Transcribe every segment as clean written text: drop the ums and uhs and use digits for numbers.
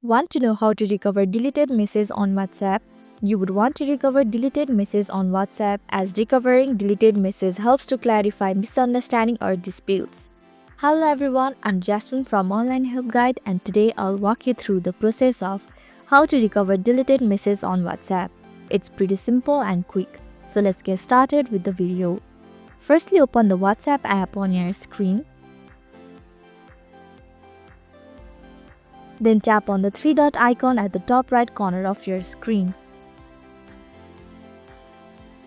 Want to know how to recover deleted messages on WhatsApp? You would want to recover deleted messages on WhatsApp, as recovering deleted messages helps to clarify misunderstanding or disputes. Hello everyone, I'm Jasmine from Online Help Guide, and today I'll walk you through the process of how to recover deleted messages on WhatsApp. It's pretty simple and quick, so let's get started with the video. Firstly, open the WhatsApp app on your screen. Then tap on the three-dot icon at the top right corner of your screen.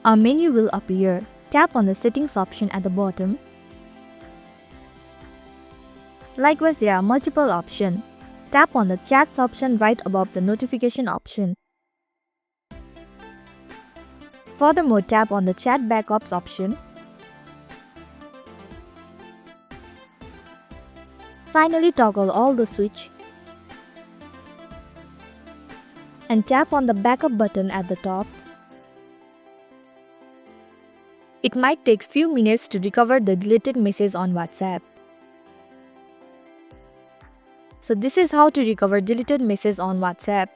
A menu will appear. Tap on the settings option at the bottom. Likewise, there are multiple options. Tap on the chats option right above the notification option. Furthermore, tap on the chat backups option. Finally, toggle all the switch and tap on the backup button at the top. It might take few minutes to recover the deleted message on WhatsApp. So this is how to recover deleted message on WhatsApp.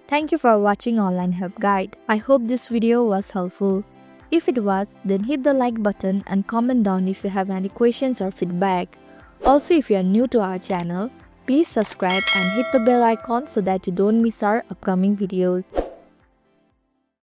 Thank you for watching Online Help Guide. I hope this video was helpful. If it was, then hit the like button and comment down if you have any questions or feedback. Also, if you are new to our channel, please subscribe and hit the bell icon so that you don't miss our upcoming videos.